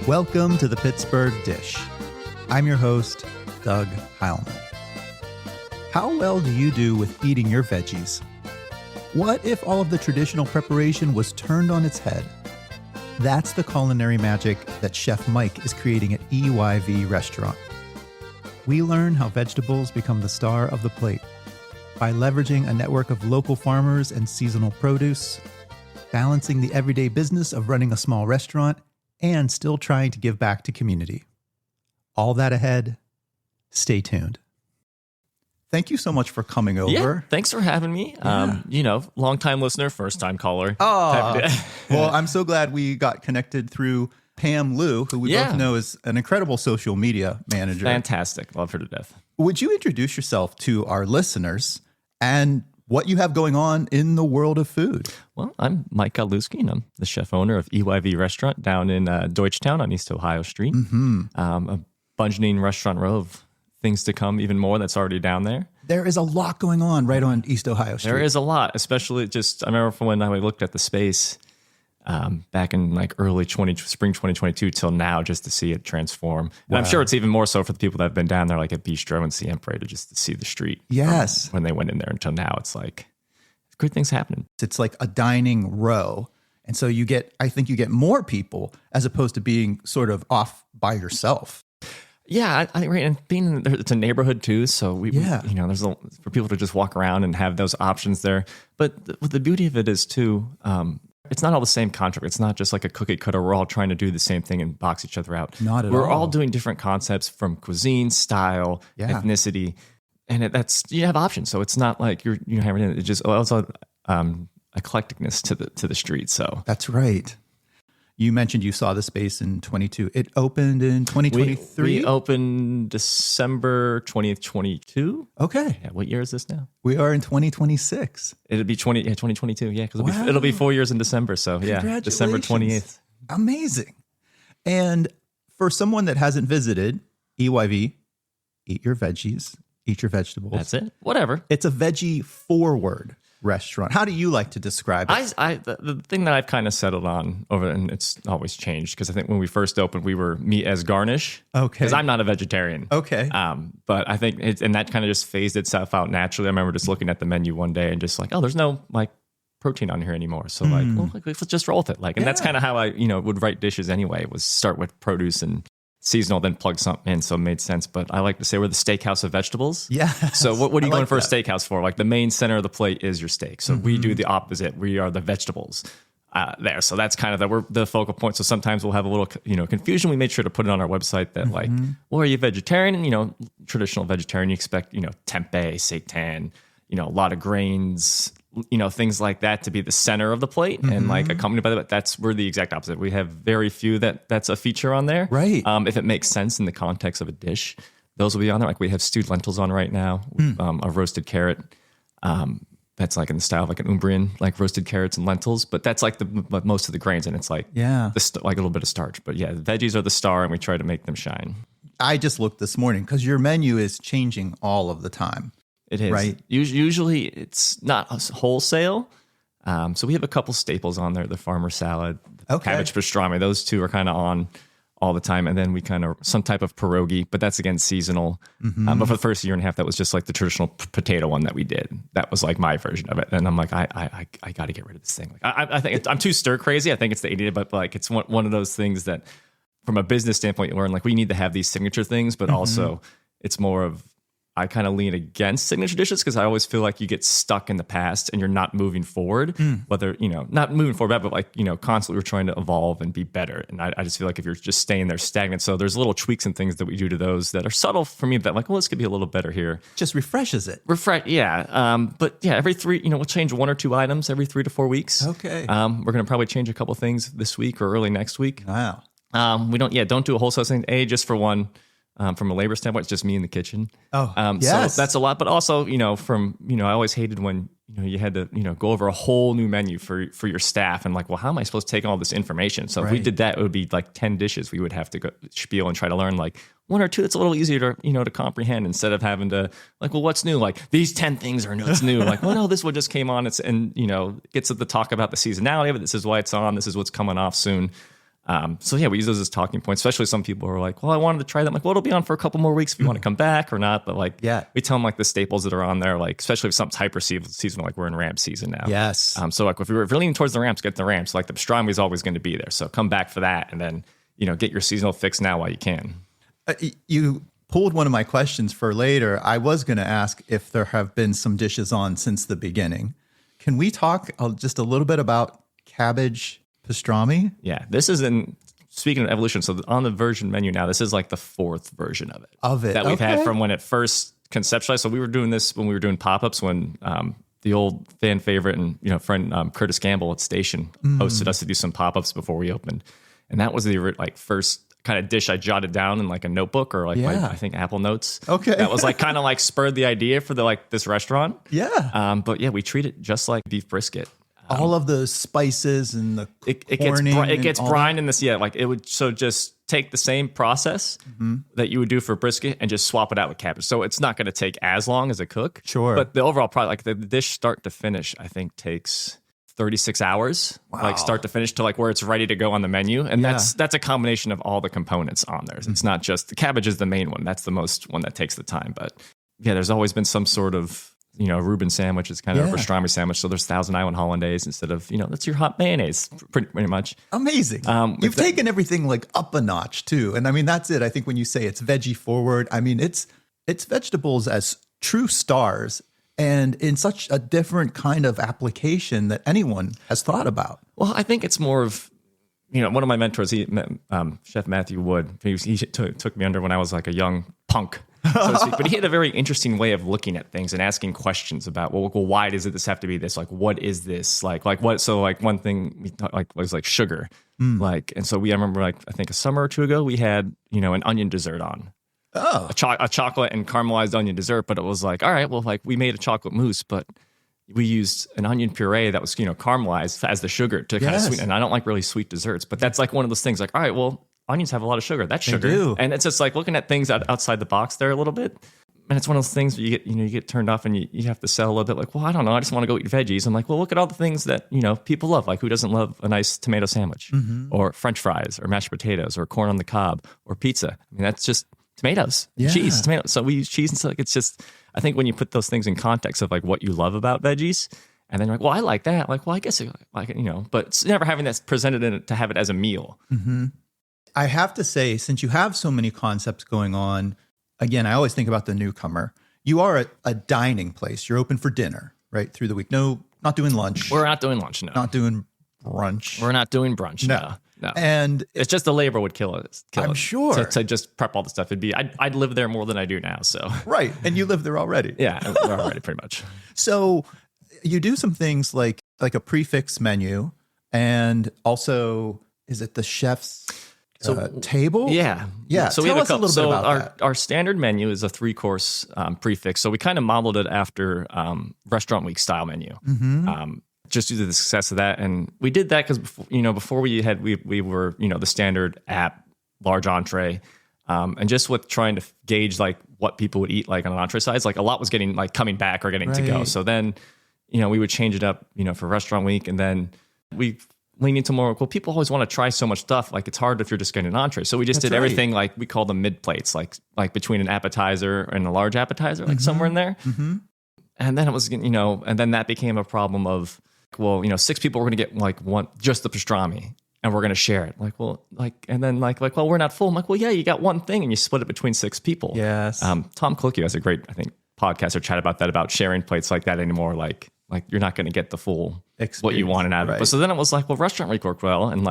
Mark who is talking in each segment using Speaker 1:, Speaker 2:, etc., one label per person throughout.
Speaker 1: Welcome to the Pittsburgh Dish. I'm your host, Doug Heilman. How well do you do with eating your veggies? What if all of the traditional preparation was turned on its head? That's the culinary magic that Chef Mike is creating at EYV Restaurant. We learn how vegetables become the star of the plate by leveraging a network of local farmers and seasonal produce, balancing the everyday business of running a small restaurant, and still trying to give back to community. All that ahead. Stay tuned. Thank you so much for coming over.
Speaker 2: Yeah, thanks for having me.
Speaker 1: Yeah.
Speaker 2: Long-time listener, first-time caller.
Speaker 1: Oh, well, I'm so glad we got connected through Pam Liu, who we both know is an incredible social media manager.
Speaker 2: Fantastic. Love her to death.
Speaker 1: Would you introduce yourself to our listeners and what you have going on in the world of food?
Speaker 2: Well, I'm Mike Godlewski, and I'm the chef owner of EYV Restaurant down in Deutschtown on East Ohio Street.
Speaker 1: Mm-hmm.
Speaker 2: A burgeoning restaurant row of things to come, even more that's already down there.
Speaker 1: There is a lot going on right on East Ohio Street.
Speaker 2: There is a lot, especially I remember from when I looked at the space back in like spring 2022 till now, just to see it transform. And I'm sure it's even more so for the people that have been down there, like at Bistro and Siempre, just to see the street.
Speaker 1: Yes.
Speaker 2: When they went in there until now, it's like good things happening.
Speaker 1: It's like a dining row. And so I think you get more people as opposed to being sort of off by yourself.
Speaker 2: Yeah, I think right, and it's a neighborhood too, so there's for people to just walk around and have those options there. But the beauty of it is too, it's not all the same concept. It's not just like a cookie cutter. We're all trying to do the same thing and box each other out.
Speaker 1: Not at all.
Speaker 2: We're all doing different concepts from cuisine, style, ethnicity, and you have options. So it's not like you're having it. It's just also eclecticness to the street. So
Speaker 1: that's right. You mentioned you saw the space in 22. It opened in 2023?
Speaker 2: We opened December 2022.
Speaker 1: Okay.
Speaker 2: Yeah, what year is this now?
Speaker 1: We are in 2026.
Speaker 2: It'll be 2022, yeah, because it'll be 4 years in December. So yeah, December 28th.
Speaker 1: Amazing. And for someone that hasn't visited EYV, eat your veggies, eat your vegetables.
Speaker 2: That's it. Whatever.
Speaker 1: It's a veggie forward restaurant. How do you like to describe it?
Speaker 2: The thing that I've kind of settled on and it's always changed, because I think when we first opened, we were meat as garnish.
Speaker 1: Okay.
Speaker 2: Because I'm not a vegetarian.
Speaker 1: Okay.
Speaker 2: But I think and that kind of just phased itself out naturally. I remember just looking at the menu one day and just like, oh, there's no like protein on here anymore. So let's just roll with it. And that's kind of how I, would write dishes anyway, was start with produce and seasonal, then plug something in, so it made sense. But I like to say we're the steakhouse of vegetables.
Speaker 1: Yeah.
Speaker 2: So what are you going for a steakhouse for? Like the main center of the plate is your steak. So we do the opposite. We are the vegetables there. So that's kind of we're the focal point. So sometimes we'll have a little confusion. We made sure to put it on our website that like, well, are you vegetarian? And traditional vegetarian, you expect tempeh, seitan, a lot of grains, things like that to be the center of the plate and like accompanied by that. We're the exact opposite. We have very few that's a feature on there.
Speaker 1: Right.
Speaker 2: If it makes sense in the context of a dish, those will be on there. Like we have stewed lentils on right now, a roasted carrot. That's like in the style of like an Umbrian, like roasted carrots and lentils, but that's like most of the grains. And it's like, like a little bit of starch, but yeah, the veggies are the star and we try to make them shine.
Speaker 1: I just looked this morning because your menu is changing all of the time.
Speaker 2: It is.
Speaker 1: Right.
Speaker 2: Usually it's not wholesale. So we have a couple staples on there, the farmer salad, cabbage pastrami. Those two are kind of on all the time. And then we kind of, some type of pierogi, but that's again seasonal. But for the first year and a half, that was just like the traditional potato one that we did. That was like my version of it. And I'm like, I got to get rid of this thing. Like I think I'm too stir crazy. I think it's the idiot, but like it's one of those things that from a business standpoint, you learn like we need to have these signature things, but also it's more of, I kind of lean against signature dishes because I always feel like you get stuck in the past and you're not moving forward, whether, not moving forward, but like, constantly we're trying to evolve and be better. And I just feel like if you're just staying there stagnant. So there's little tweaks and things that we do to those that are subtle for me that like, well, this could be a little better here.
Speaker 1: Just refreshes it.
Speaker 2: Yeah. But yeah, every we'll change 1 or 2 items every 3 to 4 weeks.
Speaker 1: Okay.
Speaker 2: We're going to probably change a couple things this week or early next week.
Speaker 1: Wow.
Speaker 2: We don't do a wholesale thing. Just for one, from a labor standpoint, it's just me in the kitchen.
Speaker 1: Yes.
Speaker 2: So that's a lot. But also, I always hated when, you had to, go over a whole new menu for your staff and like, well, how am I supposed to take all this information? So if we did that, it would be like 10 dishes. We would have to go spiel and try to learn like 1 or 2. It's a little easier to, to comprehend instead of having to like, well, what's new? Like these 10 things are new. It's new. Like, well, no, this one just came on. Gets at the talk about the seasonality of it. This is why it's on. This is what's coming off soon. So yeah, we use those as talking points, especially some people who are like, well, I wanted to try that. I'm like, well, it'll be on for a couple more weeks if you want to come back or not. But like, we tell them like the staples that are on there, like, especially if something's hyper seasonal, like we're in ramp season now.
Speaker 1: Yes.
Speaker 2: So like if you're leaning towards the ramps, get the ramps. Like the pastrami is always going to be there. So come back for that. And then, get your seasonal fix now while you can.
Speaker 1: You pulled one of my questions for later. I was going to ask if there have been some dishes on since the beginning. Can we talk just a little bit about cabbage pastrami?
Speaker 2: Yeah, this is speaking of evolution. So on the version menu now, this is like the 4th version of it. That we've had from when it first conceptualized. So we were doing this when we were doing pop-ups when the old fan favorite and friend Curtis Gamble at Station hosted us to do some pop-ups before we opened. And that was the first kind of dish I jotted down in like a notebook or like I think Apple Notes.
Speaker 1: Okay.
Speaker 2: That was like kind of like spurred the idea for this restaurant.
Speaker 1: Yeah.
Speaker 2: But yeah, we treat it just like beef brisket.
Speaker 1: All of the spices and the
Speaker 2: it gets brined in this. Yeah. Like it would, so just take the same process that you would do for brisket and just swap it out with cabbage. So it's not going to take as long as a cook.
Speaker 1: Sure.
Speaker 2: But the overall product, like the dish start to finish, I think takes 36 hours, like start to finish to like where it's ready to go on the menu. And that's a combination of all the components on there. It's not just the cabbage is the main one. That's the most one that takes the time. But yeah, there's always been some sort of, Reuben sandwich is kind of a pastrami sandwich. So there's Thousand Island Hollandaise instead of, that's your hot mayonnaise pretty much.
Speaker 1: Amazing. You've taken everything like up a notch too. And I mean, that's it. I think when you say it's veggie forward, I mean, it's vegetables as true stars and in such a different kind of application that anyone has thought about.
Speaker 2: Well, I think it's more of, one of my mentors, Chef Matthew Wood, he took me under when I was like a young punk, so to speak. But he had a very interesting way of looking at things and asking questions about, well, why does this have to be this? Like, what is this? Like what? So like one thing we thought was like sugar, and so I remember I think a summer or two ago we had an onion dessert on.
Speaker 1: Oh,
Speaker 2: a chocolate and caramelized onion dessert, but it was like, all right, well, like we made a chocolate mousse, but we used an onion puree that was, caramelized as the sugar to kind of sweeten. And I don't like really sweet desserts, but that's like one of those things like, all right, well, onions have a lot of sugar. That's sugar.
Speaker 1: They do.
Speaker 2: And it's just like looking at things outside the box there a little bit. And it's one of those things where you get turned off and you have to sell a little bit like, well, I don't know. I just want to go eat veggies. I'm like, well, look at all the things that, people love. Like who doesn't love a nice tomato sandwich or French fries or mashed potatoes or corn on the cob or pizza? I mean, that's just tomatoes, cheese, tomatoes. So we use cheese and stuff. Like it's just, I think when you put those things in context of like what you love about veggies, and then you're like, well, I like that. Like, well, I guess like but it's never having that presented to have it as a meal.
Speaker 1: I have to say, since you have so many concepts going on, again, I always think about the newcomer. You are a dining place. You're open for dinner, right, through the week. No, not doing lunch.
Speaker 2: We're not doing lunch, no.
Speaker 1: Not doing brunch.
Speaker 2: We're not doing brunch, no.
Speaker 1: And
Speaker 2: it's just the labor would kill it.
Speaker 1: I'm sure.
Speaker 2: To just prep all the stuff. I'd live there more than I do now, so.
Speaker 1: Right, and you live there already.
Speaker 2: Yeah, we're already pretty much.
Speaker 1: So you do some things like a prefix menu, and also, is it the chef's table?
Speaker 2: Yeah.
Speaker 1: So tell us a little bit about that.
Speaker 2: Our standard menu is a 3-course prefix. So we kind of modeled it after Restaurant Week style menu. Just due to the success of that. And we did that because, before we were, the standard app, large entree. And just with trying to gauge like what people would eat like on an entree size, like a lot was getting like coming back or getting to go. So then, we would change it up, for Restaurant Week. And then we lean into more, well, people always want to try so much stuff. Like it's hard if you're just getting an entree. So we just did everything like we call them mid plates, like between an appetizer and a large appetizer, like somewhere in there. And then it was, and then that became a problem of, well, 6 people were going to get like just the pastrami and we're going to share it. Like, well, and then well, we're not full. I'm like, well, yeah, you got one thing and you split it between 6 people.
Speaker 1: Yes.
Speaker 2: Tom Colicchio has a great, I think, podcast or chat about that, about sharing plates like that anymore. Like you're not going to get the full experience, what you wanted out of it. But so then it was like, well, Restaurant Week worked well. And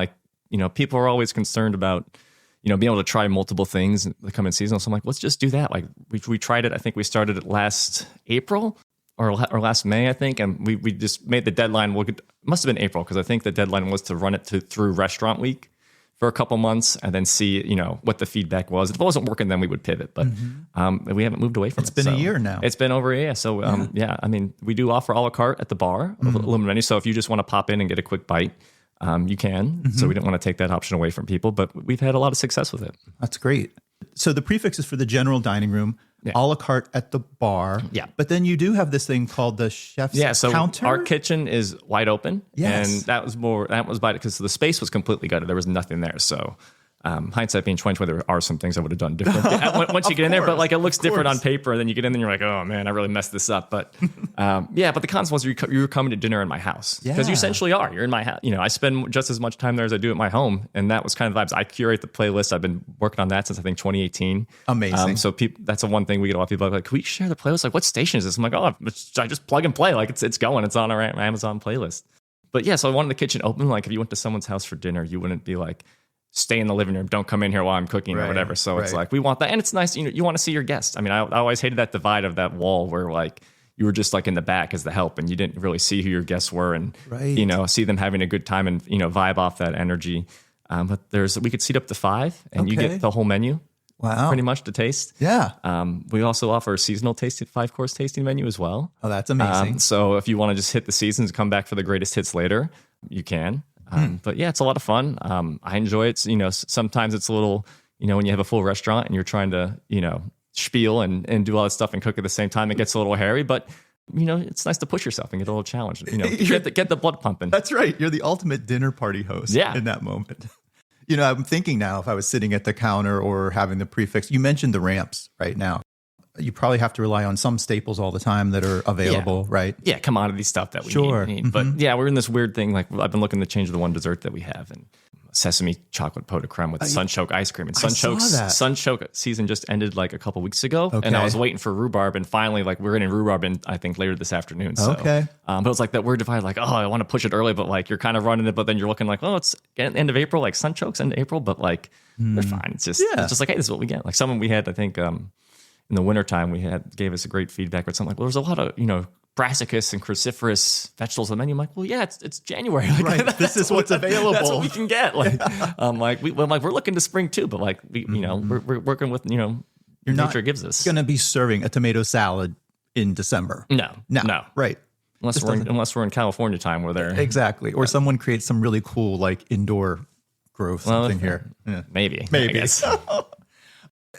Speaker 2: people are always concerned about, being able to try multiple things in the coming season. So I'm like, let's just do that. Like we tried it. I think we started it last April. Or last May, I think, and we just made the deadline. Well, it must have been April because I think the deadline was to run it through Restaurant Week for a couple months and then see, what the feedback was. If it wasn't working, then we would pivot. But we haven't moved away from it.
Speaker 1: It's been a year now.
Speaker 2: It's been over a year. So I mean, we do offer a la carte at the bar, a limited menu. So if you just want to pop in and get a quick bite, you can. So we didn't want to take that option away from people, but we've had a lot of success with it.
Speaker 1: That's great. So the prefix is for the general dining room. a la carte at the bar.
Speaker 2: Yeah.
Speaker 1: But then you do have this thing called the chef's
Speaker 2: so
Speaker 1: counter.
Speaker 2: Our kitchen is wide open.
Speaker 1: Yes.
Speaker 2: And that was by because the space was completely gutted. There was nothing there. So hindsight being 2020, there are some things I would have done different once you get in there, but like it looks different on paper, and then you get in there and you're like, oh man, I really messed this up. But but the concept was you were coming to dinner in my house, because you essentially are. You're in my house. I spend just as much time there as I do at my home, and that was kind of the vibes. I curate the playlist. I've been working on that since I think 2018.
Speaker 1: Amazing.
Speaker 2: So that's the one thing we get a lot of people like, can we share the playlist? Like, what station is this? I'm like, I just plug and play. Like it's going. It's on our Amazon playlist. But yeah, so I wanted the kitchen open. Like if you went to someone's house for dinner, you wouldn't be like, stay in the living room, don't come in here while I'm cooking or whatever. So it's like, we want that. And it's nice, you want to see your guests. I mean, I always hated that divide of that wall where like you were just like in the back as the help and you didn't really see who your guests were and, see them having a good time and, vibe off that energy. But we could seat up to 5 and you get the whole menu.
Speaker 1: Wow.
Speaker 2: Pretty much to taste.
Speaker 1: Yeah.
Speaker 2: We also offer a seasonal 5-course tasting menu as well.
Speaker 1: Oh, that's amazing.
Speaker 2: So if you want to just hit the seasons and come back for the greatest hits later, you can. But yeah, it's a lot of fun. I enjoy it. Sometimes it's a little, when you have a full restaurant and you're trying to, spiel and do all that stuff and cook at the same time, it gets a little hairy, but it's nice to push yourself and get a little challenge, get the blood pumping.
Speaker 1: That's right. You're the ultimate dinner party host in that moment. I'm thinking now, if I was sitting at the counter or having the prefix, you mentioned the ramps right now. You probably have to rely on some staples all the time that are available, right?
Speaker 2: Yeah, commodity stuff that we need. Mm-hmm. But yeah, we're in this weird thing. Like I've been looking to change the one dessert that we have, and sesame chocolate pot de creme with sunchoke ice cream. And sunchoke season just ended like a couple weeks ago, and I was waiting for rhubarb, and finally, like we're getting rhubarb in I think later this afternoon. So, but it's like that weird divide. Like, I want to push it early, but like you're kind of running it, but then you're looking like, it's end of April. Like sunchoke's end of April, but like they're fine. It's just like, hey, this is what we get. Like someone we had, I think. In the wintertime, gave us a great feedback, but something like, well, there's a lot of, brassicas and cruciferous vegetables on the menu. I'm like, well, yeah, it's January. Like,
Speaker 1: right. This is what's available. That's
Speaker 2: what we can get. Like, we're looking to spring too, but like, we're working with,
Speaker 1: You're
Speaker 2: nature gives us.
Speaker 1: Going to be serving a tomato salad in December.
Speaker 2: No.
Speaker 1: Right.
Speaker 2: Unless we're in California time where they're.
Speaker 1: Exactly. Or someone creates some really cool, like indoor growth something here. Yeah.
Speaker 2: Maybe.
Speaker 1: I guess.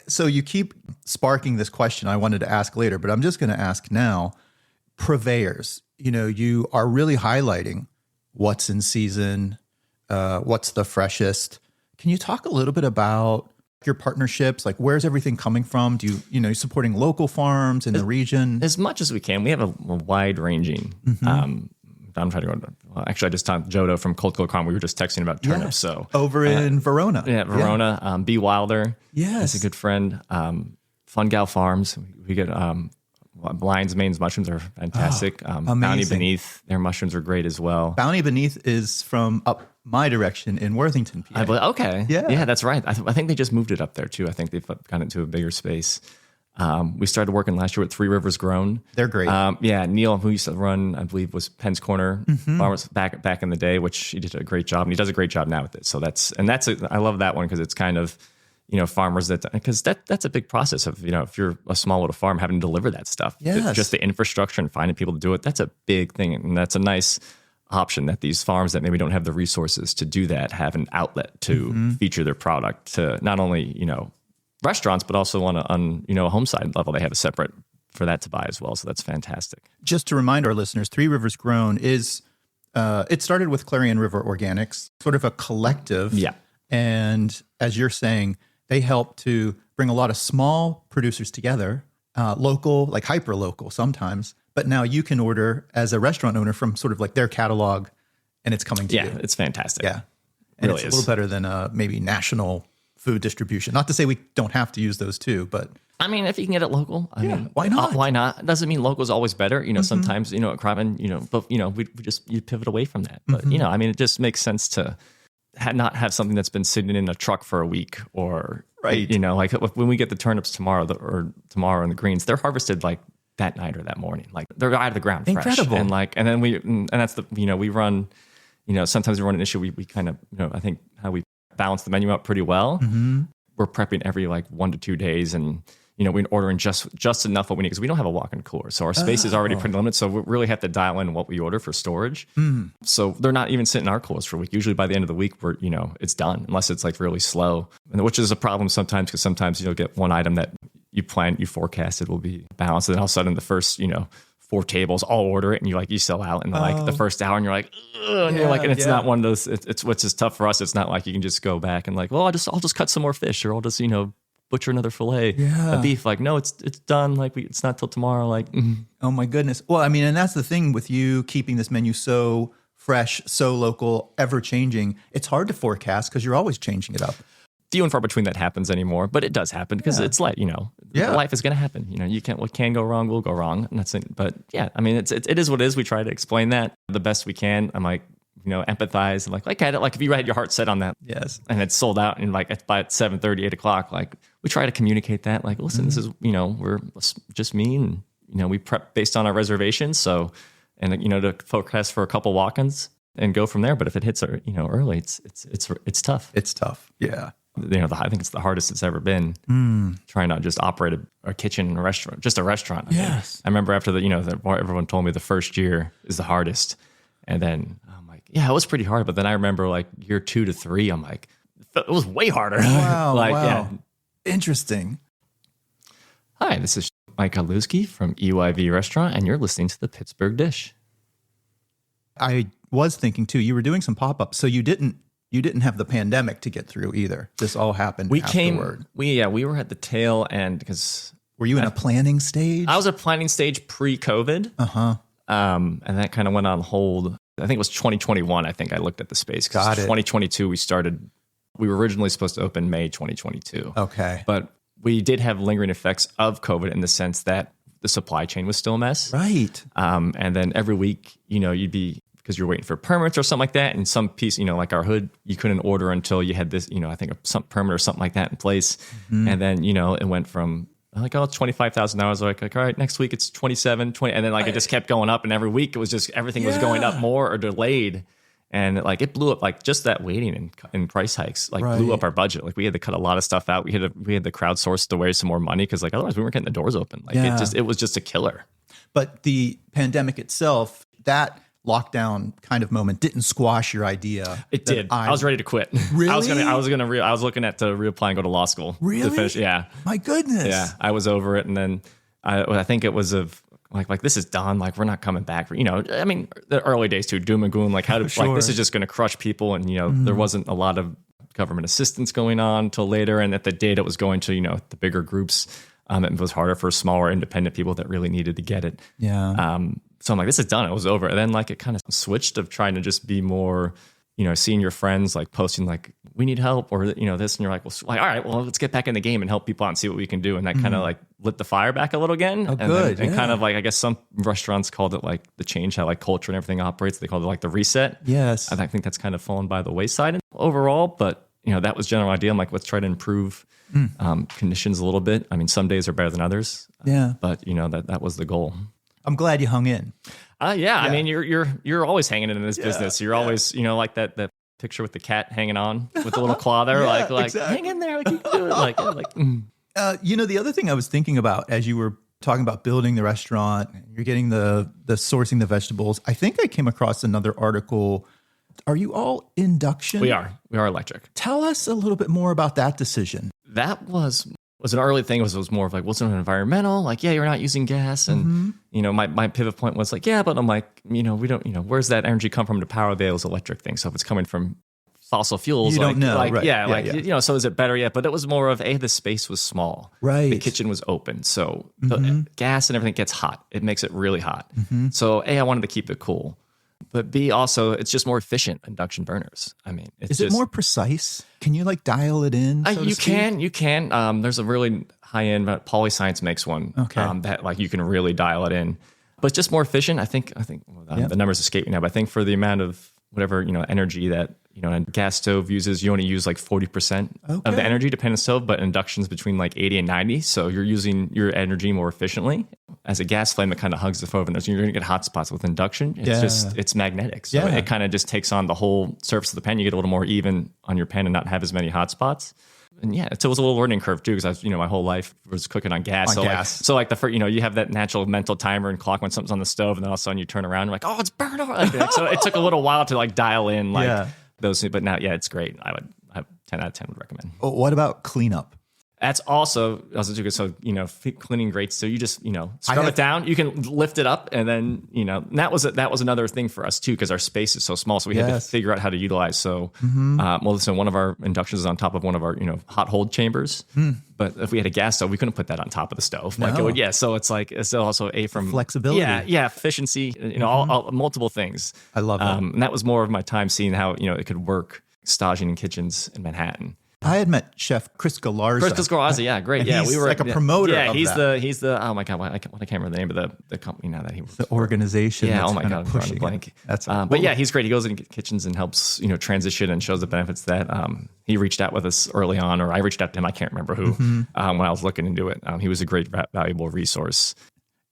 Speaker 1: So you keep sparking this question I wanted to ask later, but I'm just going to ask now. Purveyors, you are really highlighting what's in season, what's the freshest. Can you talk a little bit about your partnerships? Like, where's everything coming from? Do you're supporting local farms in the region?
Speaker 2: As much as we can. We have a wide ranging. I'm trying to go. Actually, I just talked to Jodo from Cold Con. We were just texting about turnips. So
Speaker 1: over in Verona.
Speaker 2: Yeah, Verona. Yeah. B. Wilder.
Speaker 1: Yes.
Speaker 2: He's a good friend. Fun Gal Farms. We get Lion's Mane's mushrooms are fantastic. Bounty Beneath, their mushrooms are great as well.
Speaker 1: Bounty Beneath is from up my direction in Worthington, PA.
Speaker 2: Okay. Yeah, that's right. I think they just moved it up there too. I think they've gotten into a bigger space. We started working last year with Three Rivers Grown.
Speaker 1: They're great.
Speaker 2: Neil, who used to run, I believe, was Penn's Corner Farmers back in the day, which he did a great job, and he does a great job now with it. So I love that one because it's kind of, farmers because that's a big process of, if you're a small little farm having to deliver that stuff.
Speaker 1: Yes.
Speaker 2: Just the infrastructure and finding people to do it. That's a big thing, and that's a nice option that these farms that maybe don't have the resources to do that have an outlet to feature their product to not only restaurants, but also on a home side level, they have a separate for that to buy as well. So that's fantastic.
Speaker 1: Just to remind our listeners, Three Rivers Grown is, it started with Clarion River Organics, sort of a collective.
Speaker 2: Yeah.
Speaker 1: And as you're saying, they help to bring a lot of small producers together, local, like hyper local sometimes. But now you can order as a restaurant owner from sort of like their catalog and it's coming to you.
Speaker 2: Yeah, it's fantastic.
Speaker 1: Yeah. And it's a little better than maybe national food distribution. Not to say we don't have to use those too, but
Speaker 2: I mean, if you can get it local, I mean,
Speaker 1: why not?
Speaker 2: Why not? It doesn't mean local is always better. Sometimes, at Craven, but you pivot away from that. But, I mean, it just makes sense to not have something that's been sitting in a truck for a week or,
Speaker 1: right.
Speaker 2: Like when we get the turnips tomorrow and the greens, they're harvested like that night or that morning. Like they're out of the ground fresh.
Speaker 1: Incredible.
Speaker 2: And that's we run, sometimes we run an issue. We kind of, I think how we balance the menu out pretty well. We're prepping every like 1 to 2 days, and we're ordering just enough what we need because we don't have a walk-in cooler, so our space is already pretty limited. So we really have to dial in what we order for storage. So they're not even sitting in our coolers for a week. Usually by the end of the week, we're it's done, unless it's like really slow, which is a problem sometimes because sometimes you'll get one item that you forecast it will be balanced. And then all of a sudden the first, 4 tables all order it and you sell out in like the first hour and you're like, ugh, and you're like, and it's not one of those, it's what's just tough for us. It's not like you can just go back and like, well, I'll just cut some more fish, or I'll just, butcher another fillet of beef. Like, no, it's done. Like it's not till tomorrow. Like,
Speaker 1: oh my goodness. Well, I mean, and that's the thing with you keeping this menu so fresh, so local, ever changing. It's hard to forecast because you're always changing it up.
Speaker 2: Few and far between that happens anymore, but it does happen because it's like, life is going to happen. What can go wrong will go wrong. And that's it. But yeah, I mean, it is what it is. We try to explain that the best we can. I'm like, empathize and like at it. Like if you had your heart set on that,
Speaker 1: yes, and
Speaker 2: it's sold out and like by 7:30, 8 o'clock, like we try to communicate that. Like, listen, this is, we're just me and, we prep based on our reservations. So, and to forecast for a couple walk-ins and go from there. But if it hits, early, it's tough.
Speaker 1: It's tough. Yeah.
Speaker 2: I think it's the hardest it's ever been trying to just operate a kitchen, a restaurant, just a restaurant.
Speaker 1: Yes.
Speaker 2: I remember after everyone told me the first year is the hardest. And then I'm like, yeah, it was pretty hard. But then I remember like year 2 to 3, I'm like, it was way harder.
Speaker 1: Wow.
Speaker 2: Like,
Speaker 1: wow.
Speaker 2: Yeah.
Speaker 1: Interesting.
Speaker 2: Hi, this is Mike Godlewski from EYV Restaurant, and you're listening to the Pittsburgh Dish.
Speaker 1: I was thinking too, you were doing some pop-ups, so you didn't have the pandemic to get through either. This all happened afterward.
Speaker 2: We were at the tail end because...
Speaker 1: Were you in a planning stage?
Speaker 2: I was a planning stage pre-COVID.
Speaker 1: Uh-huh.
Speaker 2: And that kind of went on hold. I think it was 2021. I think I looked at the space.
Speaker 1: Got it.
Speaker 2: 2022, we were originally supposed to open May 2022.
Speaker 1: Okay.
Speaker 2: But we did have lingering effects of COVID in the sense that the supply chain was still a mess.
Speaker 1: Right.
Speaker 2: And then every week, you'd be, because you're waiting for permits or something like that. And some piece, like our hood, you couldn't order until you had this, I think some permit or something like that in place. Mm-hmm. And then, it went from like, oh, it's $25,000. Like, all right, next week it's 27, 20. And then like, it just kept going up. And every week it was just, everything was going up more or delayed. And like, it blew up, like just that waiting and price hikes, like blew up our budget. Like we had to cut a lot of stuff out. We had to crowdsource to raise some more money. Cause like, otherwise we weren't getting the doors open. Like it was just a killer.
Speaker 1: But the pandemic itself, that lockdown kind of moment didn't squash your idea.
Speaker 2: It did. I was ready to quit.
Speaker 1: Really?
Speaker 2: I was looking at to reapply and go to law school.
Speaker 1: Really?
Speaker 2: To finish. Yeah.
Speaker 1: My goodness.
Speaker 2: Yeah. I was over it. And then I think it was like this is done. Like we're not coming back. I mean, the early days too, doom and gloom. Like how to like this is just going to crush people. And there wasn't a lot of government assistance going on until later. And at the date it was going to the bigger groups. It was harder for smaller independent people that really needed to get it.
Speaker 1: Yeah.
Speaker 2: So I'm like, this is done. It was over. And then like it kind of switched of trying to just be more, seeing your friends like posting like, we need help or, this. And you're like, well, all right, well, let's get back in the game and help people out and see what we can do. And that kind of like lit the fire back a little again.
Speaker 1: Oh, good.
Speaker 2: And kind of like, I guess some restaurants called it like the change, how like culture and everything operates. They called it like the reset.
Speaker 1: Yes.
Speaker 2: And I think that's kind of fallen by the wayside overall. But, that was general idea. I'm like, let's try to improve conditions a little bit. I mean, some days are better than others.
Speaker 1: Yeah.
Speaker 2: But, that was the goal.
Speaker 1: I'm glad you hung in.
Speaker 2: Yeah. I mean, you're always hanging in this business. You're always, like that picture with the cat hanging on with the little claw there, like exactly. Hang in there, like you can do it,
Speaker 1: the other thing I was thinking about as you were talking about building the restaurant, you're getting the sourcing the vegetables. I think I came across another article. Are you all induction?
Speaker 2: We are electric.
Speaker 1: Tell us a little bit more about that decision.
Speaker 2: That was an early thing. It was more of like, what's an environmental? Like, yeah, you're not using gas. And, my pivot point was like, yeah, but I'm like, we don't, where's that energy come from to power those electric things? So if it's coming from fossil fuels,
Speaker 1: you don't know.
Speaker 2: Like,
Speaker 1: right.
Speaker 2: Yeah. So is it better yet? But it was more of, the space was small.
Speaker 1: Right.
Speaker 2: The kitchen was open. So the gas and everything gets hot. It makes it really hot. Mm-hmm. So I wanted to keep it cool. But B, also, it's just more efficient induction burners. I mean,
Speaker 1: is it more precise? Can you like dial it in?
Speaker 2: You can. There's a really high end, Polyscience makes one that like you can really dial it in. But it's just more efficient. I think the numbers escape me now, but I think for the amount of whatever energy that a gas stove uses, you only use like 40% of the energy depending on the stove, but induction's between like 80 and 90. So you're using your energy more efficiently. As a gas flame, it kind of hugs the stove, and you're going to get hot spots with induction. It's magnetic. So it kind of just takes on the whole surface of the pan. You get a little more even on your pan and not have as many hot spots. And so it was a little learning curve too, because I was, my whole life was cooking on gas. Like the first, you have that natural mental timer and clock when something's on the stove, and then all of a sudden you turn around and you're like, oh, it's burned over. So it took a little while to like dial in those, but now, it's great. I would have 10 out of 10 would recommend.
Speaker 1: What about cleanup?
Speaker 2: That's also too good. So, cleaning grates. So you just, scrub it down. You can lift it up. And then, and that was another thing for us too, because our space is so small. So we had to figure out how to utilize. So, listen, one of our inductions is on top of one of our, hot hold chambers. But if we had a gas stove, we couldn't put that on top of the stove. So it's like, it's also from
Speaker 1: flexibility.
Speaker 2: Yeah. Efficiency, all multiple things.
Speaker 1: I love that.
Speaker 2: And that was more of my time seeing how, it could work staging in kitchens in Manhattan.
Speaker 1: I had met Chef Chris Galarza.
Speaker 2: Yeah, great.
Speaker 1: And
Speaker 2: Yeah,
Speaker 1: he's like a promoter.
Speaker 2: Yeah,
Speaker 1: of
Speaker 2: he's
Speaker 1: that.
Speaker 2: he's the. Oh my god, I can't remember the name of the company now that he works
Speaker 1: the organization.
Speaker 2: Yeah.
Speaker 1: That's
Speaker 2: Oh my god, I'm drawing a
Speaker 1: pushing
Speaker 2: blank.
Speaker 1: That's
Speaker 2: but yeah, he's great. He goes into kitchens and helps transition and shows the benefits that. He reached out with us early on, or I reached out to him. I can't remember who. When I was looking into it, he was a great valuable resource.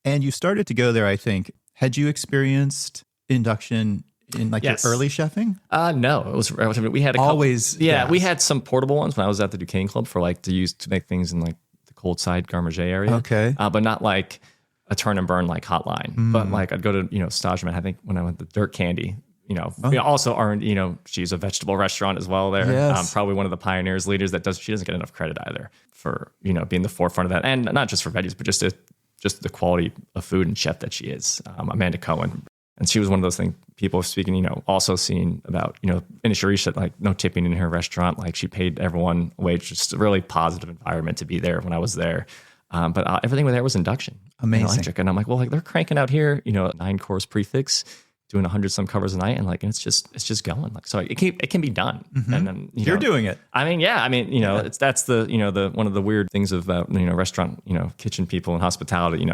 Speaker 1: And you started to go there. I think. Had you experienced induction in your early chefing?
Speaker 2: No, it was relatively. We had a
Speaker 1: always.
Speaker 2: Couple, yeah, we had some portable ones when I was at the Duquesne Club for to make things in the cold side Garde Manger area.
Speaker 1: Okay,
Speaker 2: but not like a turn and burn hotline. But I'd go to Stageman. I think when I went to Dirt Candy. We also are. She's a vegetable restaurant as well there.
Speaker 1: Yes.
Speaker 2: Probably one of the pioneers, leaders she doesn't get enough credit either for being the forefront of that, and not just for veggies, but just the quality of food and chef that she is. Amanda Cohen. And she was one of those people speaking, also seeing about, industry shit, no tipping in her restaurant. She paid everyone a wage, just a really positive environment to be there when I was there. But everything there was induction.
Speaker 1: Amazing.
Speaker 2: Electric. And I'm like, well, they're cranking out here, a 9-course prefix, doing 100 some covers a night. And it's just going. So it can be done. And then,
Speaker 1: you're doing it.
Speaker 2: That's the one of the weird things about, restaurant, kitchen people and hospitality,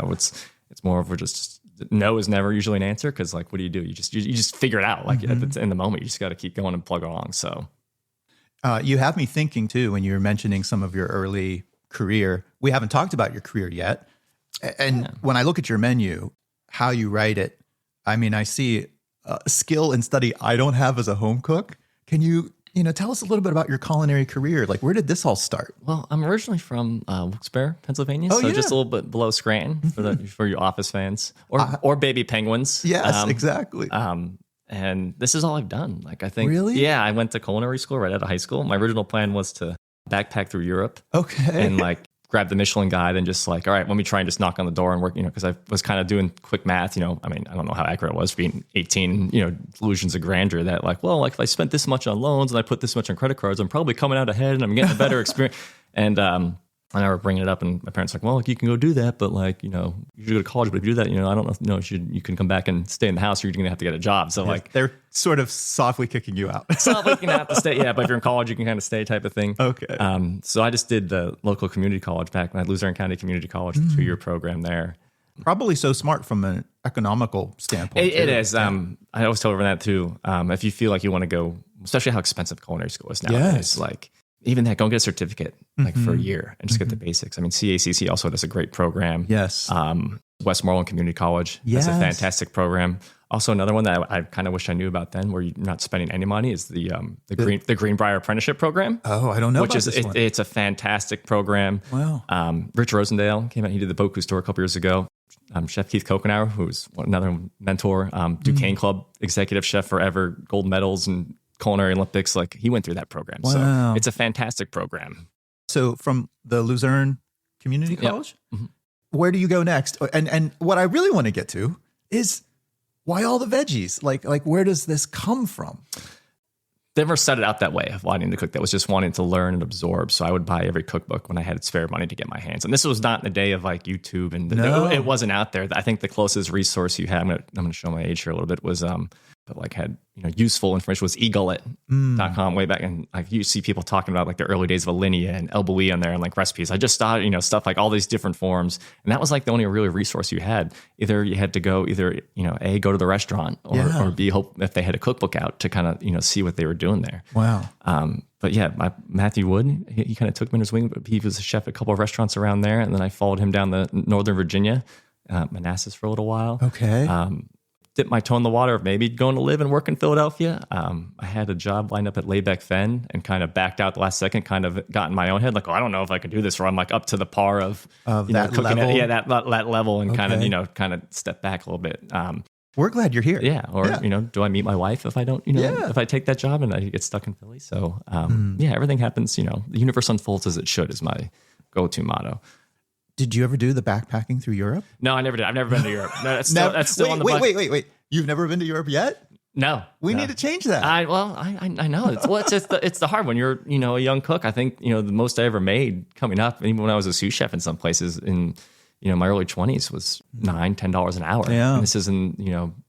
Speaker 2: it's more of just, no is never usually an answer because what do? You just figure it out in the moment. You just got to keep going and plug along. So
Speaker 1: you have me thinking too when you were mentioning some of your early career. We haven't talked about your career yet, and when I look at your menu, how you write it, I see skill and study I don't have as a home cook. Can you tell us a little bit about your culinary career? Where did this all start?
Speaker 2: Well, I'm originally from Wilkes-Barre, Pennsylvania, just a little bit below Scranton for your Office fans or Baby Penguins.
Speaker 1: Yes, exactly.
Speaker 2: And this is all I've done. I think,
Speaker 1: really?
Speaker 2: Yeah, I went to culinary school right out of high school. My original plan was to backpack through Europe.
Speaker 1: Okay.
Speaker 2: And grab the Michelin guide and just all right, let me try and just knock on the door and work, because I was kind of doing quick math, I don't know how accurate it was being 18, delusions of grandeur that if I spent this much on loans and I put this much on credit cards, I'm probably coming out ahead and I'm getting a better experience. And I were bringing it up and my parents you can go do that, but you should go to college. But if you do that, I don't know you can come back and stay in the house or you're going to have to get a job. So
Speaker 1: they're sort of softly kicking you out.
Speaker 2: Softly kicking out to stay. Yeah. But if you're in college, you can kind of stay type of thing.
Speaker 1: Okay.
Speaker 2: So I just did the local community college back when I Luzerne County Community College, the 2-year program there.
Speaker 1: Probably so smart from an economical standpoint.
Speaker 2: It is. I always tell everyone that too. If you feel like you want to go, especially how expensive culinary school is nowadays, even that, go and get a certificate for a year and just get the basics. CACC also does a great program.
Speaker 1: Yes.
Speaker 2: Westmoreland Community College.
Speaker 1: Yes.
Speaker 2: That's a fantastic program. Also, another one that I kind of wish I knew about then, where you're not spending any money, is the Greenbrier Apprenticeship Program.
Speaker 1: Oh, I don't know.
Speaker 2: It's a fantastic program.
Speaker 1: Wow.
Speaker 2: Rich Rosendale came out. He did the Boku store a couple years ago. Chef Keith Kokenauer, who's another mentor, Duquesne Club executive chef forever, gold medals and Culinary Olympics. He went through that program.
Speaker 1: Wow.
Speaker 2: So it's a fantastic program.
Speaker 1: So from the Luzerne Community College, where do you go next? And what I really want to get to is why all the veggies? Where does this come from?
Speaker 2: Never set it out that way of wanting to cook. That was just wanting to learn and absorb. So I would buy every cookbook when I had spare money to get my hands. And this was not in the day of YouTube, and it wasn't out there. I think the closest resource you had, I'm going to show my age here a little bit, was had useful information was egullet.com way back. And you see people talking about the early days of Alinea and El Bulli on there and recipes. I just thought, stuff all these different forms. And that was the only really resource you had. Either you had to go A, go to the restaurant or B, hope if they had a cookbook out to kind of see what they were doing there.
Speaker 1: Wow.
Speaker 2: But yeah, Matthew Wood, he kind of took me under his wing, but he was a chef at a couple of restaurants around there. And then I followed him down to Northern Virginia, Manassas for a little while.
Speaker 1: Okay.
Speaker 2: Dipped my toe in the water of maybe going to live and work in Philadelphia. I had a job lined up at Laybeck Fen and kind of backed out the last second, kind of got in my own head, I don't know if I can do this, or I'm up to the par of
Speaker 1: that
Speaker 2: cooking
Speaker 1: level.
Speaker 2: That level, and kind of step back a little bit.
Speaker 1: We're glad you're here.
Speaker 2: Yeah. Or, do I meet my wife if I don't, if I take that job and I get stuck in Philly? So, everything happens, the universe unfolds as it should is my go-to motto.
Speaker 1: Did you ever do the backpacking through Europe?
Speaker 2: No, I never did. I've never been to Europe. No, that's still on the
Speaker 1: bucket.
Speaker 2: bucket.
Speaker 1: Wait. You've never been to Europe yet?
Speaker 2: No.
Speaker 1: We need to change that.
Speaker 2: I know. It's the hard one. You're, a young cook. I think, the most I ever made coming up, even when I was a sous chef in some places in, my early 20s was $9-10 an hour.
Speaker 1: Yeah.
Speaker 2: And this is in,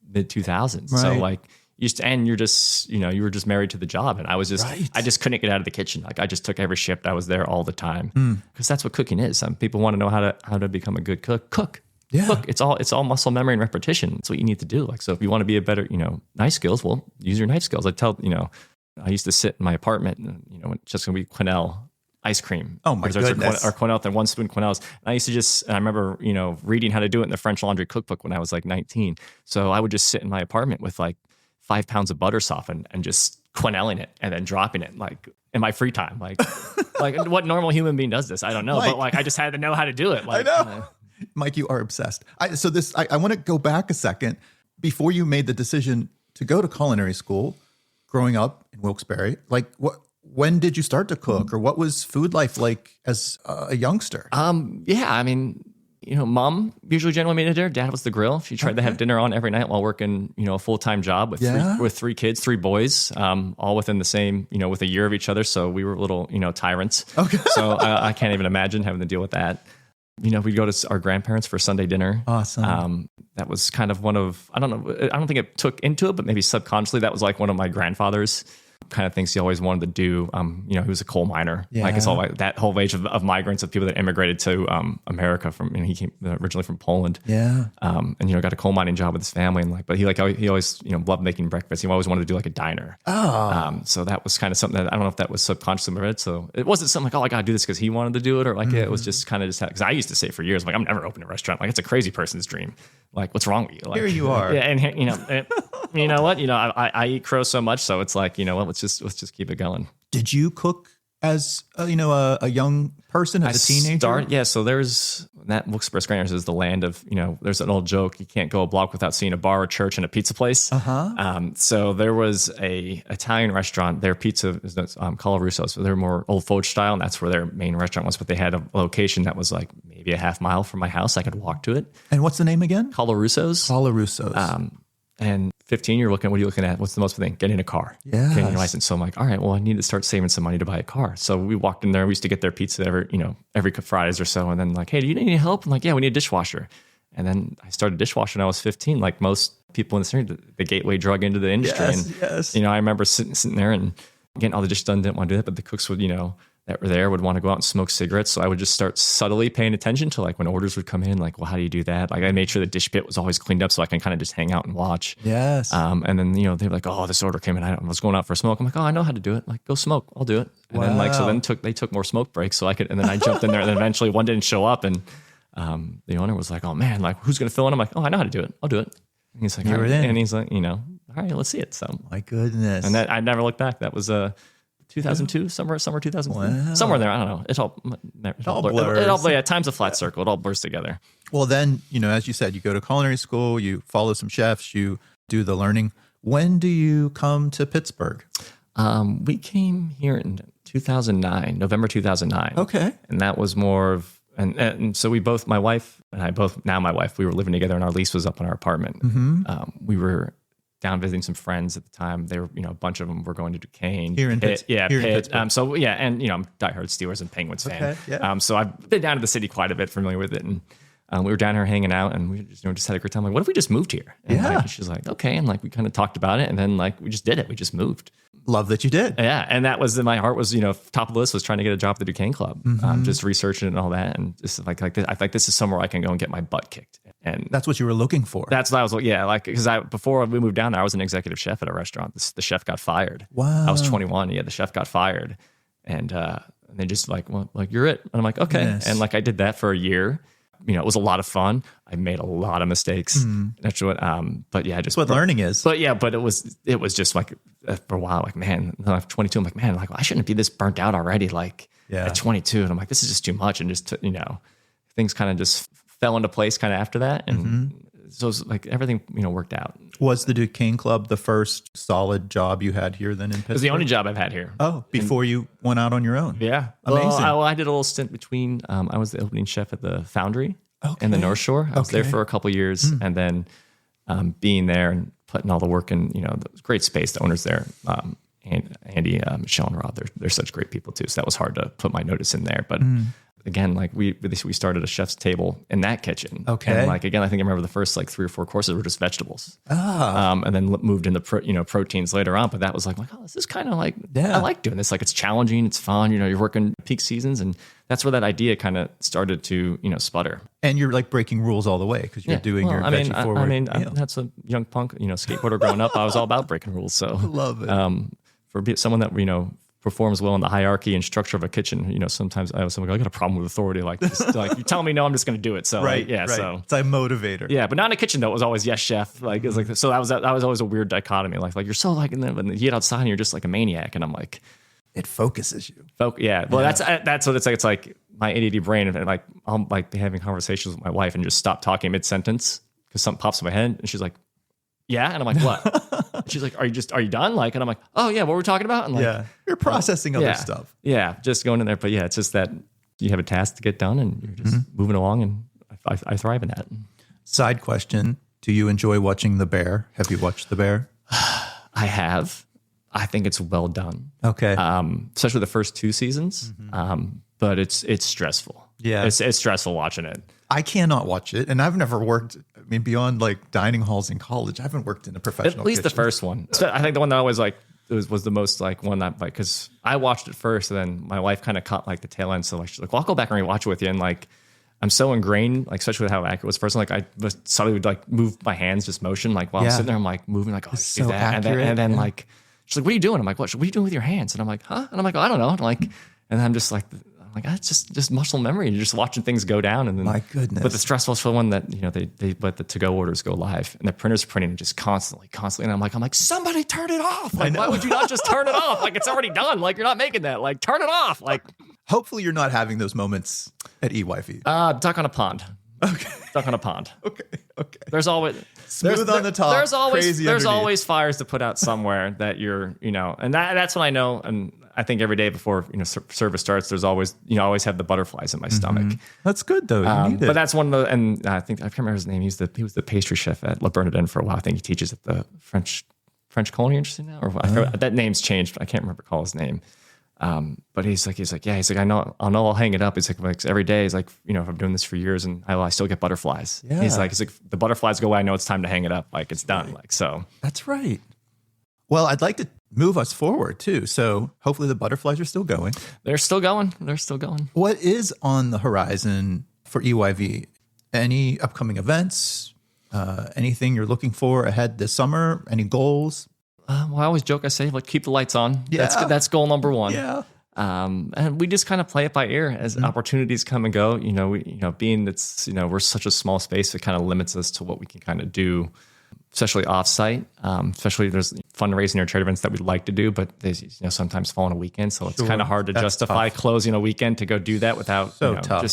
Speaker 2: mid 2000s.
Speaker 1: Right.
Speaker 2: So like, you're just, you were just married to the job. And I was just, I just couldn't get out of the kitchen. Like I just took every shift. I was there all the time because that's what cooking is. Some people want to know how to become a good cook. Cook.
Speaker 1: Yeah.
Speaker 2: Look, it's all muscle memory and repetition. It's what you need to do. Like, so if you want to be a better, knife skills, well, use your knife skills. I tell, I used to sit in my apartment and, it's just going to be Quenelle ice cream.
Speaker 1: Oh my goodness.
Speaker 2: Or Quenelle, then 1 spoon Quenelles. And I used to I remember, reading how to do it in the French Laundry cookbook when I was like 19. So I would just sit in my apartment with like 5 pounds of butter softened and just Quenelling it and then dropping it like in my free time. Like, like what normal human being does this? I don't know.
Speaker 1: Mike.
Speaker 2: But like, I just had to know how to do it. Like,
Speaker 1: I know. Mike, you are obsessed. I want to go back a second. Before you made the decision to go to culinary school, growing up in Wilkes-Barre, like when did you start to cook, or what was food life like as a youngster?
Speaker 2: Yeah, I mean, mom usually generally made dinner. Dad was the grill. She tried to have dinner on every night while working, a full-time job with three kids, 3 boys, all within the same, with a year of each other. So we were little, tyrants. Okay. So I can't even imagine having to deal with that. We'd go to our grandparents for Sunday dinner.
Speaker 1: Awesome.
Speaker 2: That was kind of one of, I don't know, I don't think it took into it, but maybe subconsciously that was like one of my grandfather's kind of things he always wanted to do. He was a coal miner.
Speaker 1: Yeah.
Speaker 2: Like it's all like that whole age of migrants, of people that immigrated to America from, he came originally from Poland.
Speaker 1: Yeah.
Speaker 2: And got a coal mining job with his family, and but he always loved making breakfast. He always wanted to do like a diner.
Speaker 1: Oh.
Speaker 2: So that was kind of something that I don't know if that was subconsciously in my head. So it wasn't something like, oh, I got to do this because he wanted to do it, or like it was just kind of because I used to say for years, like, I'm never opening a restaurant. Like it's a crazy person's dream. Like, what's wrong with you? Like,
Speaker 1: Here you are.
Speaker 2: Yeah, and you know what? I eat crow so much, so it's like, what? Let's just keep it going.
Speaker 1: Did you cook as a young person, as a teenager?
Speaker 2: So there's that Wilkes-Barre Screeners is the land of, there's an old joke. You can't go a block without seeing a bar, a church, and a pizza place. So there was a Italian restaurant. Their pizza is Colarusso. So they're more Old Forge style, and that's where their main restaurant was. But they had a location that was like maybe a half mile from my house. I could walk to it.
Speaker 1: And what's the name again?
Speaker 2: Colaruso's. And 15, what are you looking at? What's the most thing? Getting a car.
Speaker 1: Yeah.
Speaker 2: Getting your license. So I'm like, all right, well, I need to start saving some money to buy a car. So we walked in there. We used to get their pizza every Fridays or so. And then like, hey, do you need any help? I'm like, yeah, we need a dishwasher. And then I started dishwashing when I was 15. Like most people in this area, the gateway drug into the industry.
Speaker 1: Yes.
Speaker 2: I remember sitting there and getting all the dishes done. Didn't want to do that, but the cooks would, that were there would want to go out and smoke cigarettes. So I would just start subtly paying attention to like when orders would come in, like, well, how do you do that? Like I made sure the dish pit was always cleaned up so I can kind of just hang out and watch.
Speaker 1: Yes.
Speaker 2: And then, they were like, oh, this order came in. I was going out for a smoke. I'm like, oh, I know how to do it. Like, go smoke. I'll do it. And then they took more smoke breaks so I could, and then I jumped in there, and then eventually one didn't show up. And the owner was like, oh man, like who's going to fill in? I'm like, oh, I know how to do it. I'll do it. And he's like, and he's like, all right, let's see it. So
Speaker 1: my goodness.
Speaker 2: And that I never looked back. That was 2002, summer 2002, somewhere there. I don't know. It all blurs. Time's a flat circle. It all blurs together.
Speaker 1: Well, then, as you said, you go to culinary school, you follow some chefs, you do the learning. When do you come to Pittsburgh?
Speaker 2: We came here in 2009, November 2009.
Speaker 1: Okay.
Speaker 2: And that was more of, and so we both, my wife and I both, now my wife, we were living together and our lease was up in our apartment. We were down visiting some friends at the time. They were, a bunch of them were going to Duquesne.
Speaker 1: Here in Pittsburgh.
Speaker 2: Yeah,
Speaker 1: Here
Speaker 2: Pitt.
Speaker 1: In
Speaker 2: so yeah, and I'm diehard Steelers and Penguins fan.
Speaker 1: Okay, yeah.
Speaker 2: So I've been down to the city quite a bit, familiar with it, and we were down here hanging out, and we just had a great time. Like, what if we just moved here? And she's like, okay, and like we kind of talked about it, and then like we just did it. We just moved.
Speaker 1: Love that you did.
Speaker 2: Yeah, and that was my heart was top of the list was trying to get a job at the Duquesne Club, just researching it and all that, and just like this, I think this is somewhere I can go and get my butt kicked. And
Speaker 1: that's what you were looking for.
Speaker 2: That's what I was like, yeah, like because before we moved down there, I was an executive chef at a restaurant. The chef got fired.
Speaker 1: Wow.
Speaker 2: I was 21. Yeah, the chef got fired, and they just like, well, like you're it. And I'm like, okay, and like I did that for a year. It was a lot of fun. I made a lot of mistakes. That's what, but yeah, just
Speaker 1: what learning is.
Speaker 2: But yeah, but it was just like for a while, like, man, I'm 22. I'm like, man, like I shouldn't be this burnt out already. Like at 22. And I'm like, this is just too much. And just, things kind of just fell into place kind of after that. And so it was like everything, worked out.
Speaker 1: Was the Duquesne Club the first solid job you had here then in Pittsburgh?
Speaker 2: It was the only job I've had here.
Speaker 1: Oh, before you went out on your own.
Speaker 2: Yeah.
Speaker 1: Amazing.
Speaker 2: Well, I did a little stint between, I was the opening chef at the Foundry in the North Shore. I was there for a couple of years, and then being there and putting all the work in, the great space, the owners there, and Andy, Michelle, and Rob, they're such great people too. So that was hard to put my notice in there. But again, like we started a chef's table in that kitchen.
Speaker 1: Okay.
Speaker 2: And like, again, I think I remember the first like 3 or 4 courses were just vegetables. And then moved into proteins later on. But that was like, oh, this is kind of like, I like doing this. Like it's challenging, it's fun. You're working peak seasons, and that's where that idea kind of started to, sputter. And
Speaker 1: you're like breaking rules all the way because you're doing your veggie forward meal.
Speaker 2: That's a young punk, skateboarder growing up. I was all about breaking rules. So
Speaker 1: I love it.
Speaker 2: For someone that, performs well in the hierarchy and structure of a kitchen, sometimes I have someone go, I got a problem with authority. Like, like you tell me no, I'm just going to do it. So
Speaker 1: right.
Speaker 2: So
Speaker 1: it's a motivator.
Speaker 2: Yeah, but not in a kitchen though. It was always yes, chef. Like it was like so. That was always a weird dichotomy. Like you're so like, and then you get outside and you're just like a maniac. And I'm like,
Speaker 1: it focuses you.
Speaker 2: Yeah. Well, that's what it's like. It's like my ADD brain, and like I'll like be having conversations with my wife and just stop talking mid sentence because something pops in my head, and she's like, yeah, and I'm like, what? She's like, are you done? Like, and I'm like, oh yeah, what were we talking about? And like,
Speaker 1: you're processing other stuff.
Speaker 2: Yeah, just going in there. But yeah, it's just that you have a task to get done, and you're just moving along, and I thrive in that.
Speaker 1: Side question: do you enjoy watching The Bear? Have you watched The Bear?
Speaker 2: I have. I think it's well done.
Speaker 1: Okay.
Speaker 2: Especially the first 2 seasons. But it's stressful.
Speaker 1: Yeah,
Speaker 2: it's stressful watching it.
Speaker 1: I cannot watch it, and I've never worked. I mean, beyond like dining halls in college, I haven't worked in a professional.
Speaker 2: At least
Speaker 1: kitchen.
Speaker 2: the first one. So I think the one that I was like was the most like one that like because I watched it first, and then my wife kind of caught like the tail end. So like she's like, well, I'll go back and rewatch it with you, and like I'm so ingrained, like especially with how accurate it was first. Like I was suddenly would like move my hands, just motion, like while I'm sitting there, I'm like moving, like oh,
Speaker 1: it's
Speaker 2: do
Speaker 1: so
Speaker 2: that,
Speaker 1: accurate,
Speaker 2: and then like she's like, what are you doing? I'm like, what are you doing with your hands? And I'm like, huh? And I'm like, oh, I don't know. And like, and I'm just like. Like that's just muscle memory. You're just watching things go down, and then
Speaker 1: my goodness.
Speaker 2: But the stressful is the one that they let the to-go orders go live, and the printer's printing just constantly. And I'm like somebody turn it off. Like why would you not just turn it off? Like it's already done. Like you're not making that. Like turn it off. Like
Speaker 1: hopefully you're not having those moments at EYV.
Speaker 2: Duck on a pond.
Speaker 1: Okay.
Speaker 2: Duck on a pond.
Speaker 1: Okay.
Speaker 2: There's always
Speaker 1: smooth on the top.
Speaker 2: There's always fires to put out somewhere that you're and that's what I know. And I think every day before service starts, there's always always have the butterflies in my stomach.
Speaker 1: That's good though.
Speaker 2: But that's one of the, and I think I can't remember his name. He was the pastry chef at La Bernardin for a while. I think he teaches at the French Culinary Institute now, or that name's changed. But I can't remember his name. But he's like, I know I'll hang it up. It's like every day. He's like, if I'm doing this for years and I still get butterflies. Yeah. He's like, the butterflies go away. I know it's time to hang it up. Like it's done. Like, so
Speaker 1: that's right. Well, I'd like to move us forward too. So hopefully the butterflies are still going.
Speaker 2: They're still going.
Speaker 1: What is on the horizon for EYV? Any upcoming events? Anything you're looking for ahead this summer? Any goals?
Speaker 2: Well, I always joke. I say, like, keep the lights on.
Speaker 1: Yeah.
Speaker 2: That's goal number one.
Speaker 1: Yeah.
Speaker 2: And we just kind of play it by ear as opportunities come and go. Being that's we're such a small space, it kind of limits us to what we can kind of do, especially offsite. Especially there's fundraising or trade events that we'd like to do, but they sometimes fall on a weekend, so it's kind of hard to justify closing a weekend to go do that without
Speaker 1: tough.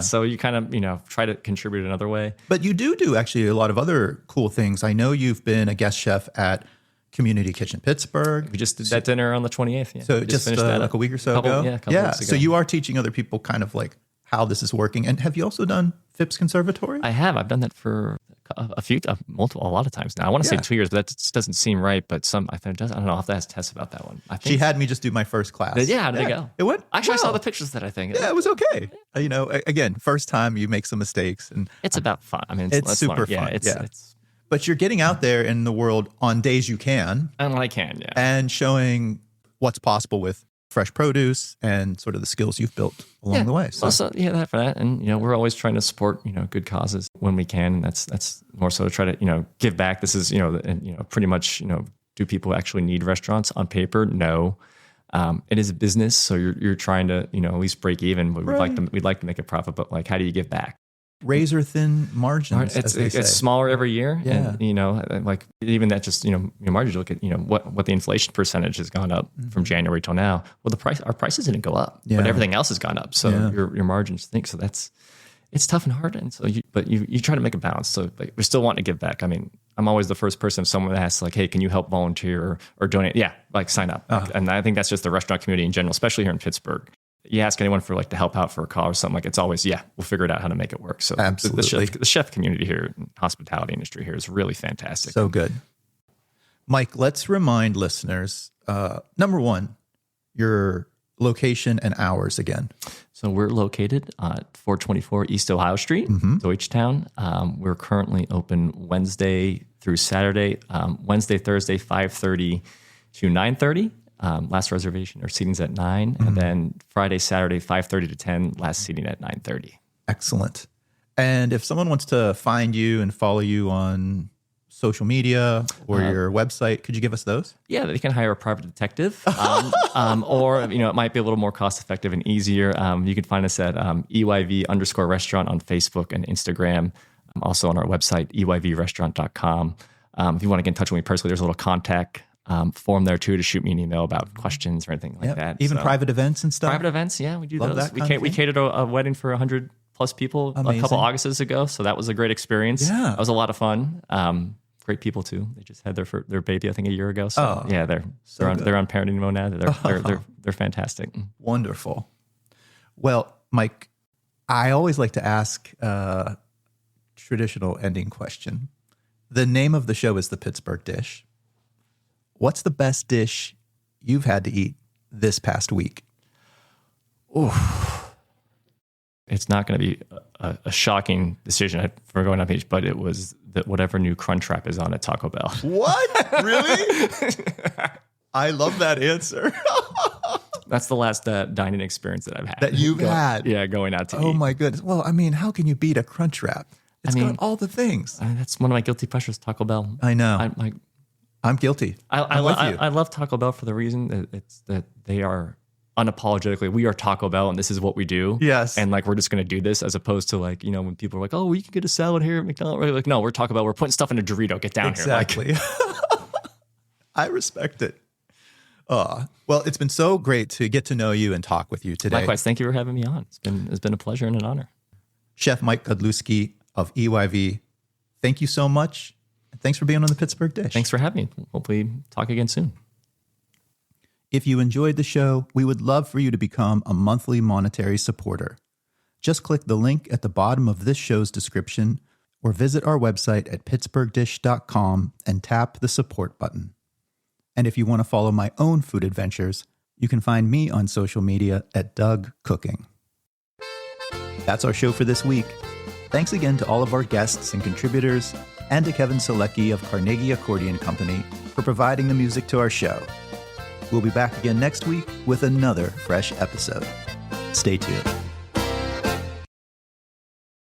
Speaker 2: So you kind of try to contribute another way.
Speaker 1: But you do actually a lot of other cool things. I know you've been a guest chef at Community Kitchen Pittsburgh.
Speaker 2: We just did that dinner on the 28th. Yeah.
Speaker 1: So just finished that like a week or so ago.
Speaker 2: Yeah, a couple weeks ago.
Speaker 1: So you are teaching other people kind of like how this is working. And have you also done Phipps Conservatory?
Speaker 2: I have. I've done that for a lot of times now. I want to say 2 years, but that just doesn't seem right. But I don't know. I'll have to ask Tess about that one. I think
Speaker 1: she had me just do my first class.
Speaker 2: Yeah, how did it go?
Speaker 1: It went
Speaker 2: Actually,
Speaker 1: well.
Speaker 2: I saw the pictures of that, I think.
Speaker 1: Yeah, it was okay. Again, first time you make some mistakes. And
Speaker 2: it's about fun. I mean,
Speaker 1: it's super fun.
Speaker 2: Yeah,
Speaker 1: but you're getting out there in the world on days you can.
Speaker 2: And when I can, yeah.
Speaker 1: And showing what's possible with fresh produce and sort of the skills you've built along the way. So
Speaker 2: that for that. And, we're always trying to support, good causes when we can. And that's more so to try to, give back. This is, pretty much, do people actually need restaurants on paper? No. It is a business. So you're trying to, at least break even, but we'd like to make a profit, but like, how do you give back?
Speaker 1: Razor thin margins.
Speaker 2: It's smaller every year.
Speaker 1: Yeah.
Speaker 2: And, like even that just, your margins, look at, what the inflation percentage has gone up from January till now. Well, our prices didn't go up, but everything else has gone up. So your margins think, so it's tough and hard. And so you try to make a balance. So like, we still want to give back. I mean, I'm always the first person if someone asks like, hey, can you help volunteer or donate? Yeah, like sign up. And I think that's just the restaurant community in general, especially here in Pittsburgh. You ask anyone for like to help out for a call or something, like it's always, yeah, we'll figure it out how to make it work. So
Speaker 1: absolutely.
Speaker 2: The chef community here, hospitality industry here is really fantastic. So
Speaker 1: good. Mike, let's remind listeners, number one, your location and hours again.
Speaker 2: So we're located at 424 East Ohio Street, Deutschtown. We're currently open Wednesday through Saturday, Wednesday, Thursday, 5:30 to 9:30. Last reservation or seating's at 9, and then Friday, Saturday, 5:30 to 10. Last seating at 9:30.
Speaker 1: Excellent. And if someone wants to find you and follow you on social media or your website, could you give us those?
Speaker 2: Yeah, they can hire a private detective, or it might be a little more cost effective and easier. You can find us at EYV_restaurant on Facebook and Instagram. Also on our website, EYVRestaurant.com. If you want to get in touch with me personally, there's a little contact form there too to shoot me an email about questions or anything like that.
Speaker 1: Even private events and stuff.
Speaker 2: Private events, yeah, we do
Speaker 1: Love
Speaker 2: those.
Speaker 1: That
Speaker 2: We catered a wedding for 100+ people a couple Augusts ago, so that was a great experience.
Speaker 1: Yeah,
Speaker 2: that was a lot of fun. Great people too. They just had their baby, I think, a year ago. So yeah, they're on parenting mode now. They're fantastic.
Speaker 1: Wonderful. Well, Mike, I always like to ask a traditional ending question. The name of the show is the Pittsburgh Dish. What's the best dish you've had to eat this past week?
Speaker 2: It's not going to be a shocking decision for going on page, but it was whatever new Crunchwrap is on at Taco Bell.
Speaker 1: What? Really? I love that answer.
Speaker 2: That's the last dining experience that I've had.
Speaker 1: That you've had?
Speaker 2: Yeah, going out to eat.
Speaker 1: Oh my goodness. Well, I mean, how can you beat a Crunchwrap? It's got all the things.
Speaker 2: That's one of my guilty pleasures, Taco Bell.
Speaker 1: I know. I'm guilty.
Speaker 2: I love Taco Bell for the reason that they are unapologetically, we are Taco Bell and this is what we do.
Speaker 1: Yes.
Speaker 2: And like, we're just going to do this, as opposed to like, when people are like, oh, we can get a salad here at McDonald's. We're like, no, we're Taco Bell. We're putting stuff in a Dorito. Get down here.
Speaker 1: Exactly. I respect it. Well, it's been so great to get to know you and talk with you today.
Speaker 2: Likewise. Thank you for having me on. It's been a pleasure and an honor.
Speaker 1: Chef Mike Godlewski of EYV, thank you so much. Thanks for being on the Pittsburgh Dish.
Speaker 2: Thanks for having me. Hopefully talk again soon.
Speaker 1: If you enjoyed the show, we would love for you to become a monthly monetary supporter. Just click the link at the bottom of this show's description or visit our website at pittsburghdish.com and tap the support button. And if you want to follow my own food adventures, you can find me on social media at Doug Cooking. That's our show for this week. Thanks again to all of our guests and contributors, and to Kevin Selecki of Carnegie Accordion Company for providing the music to our show. We'll be back again next week with another fresh episode. Stay tuned.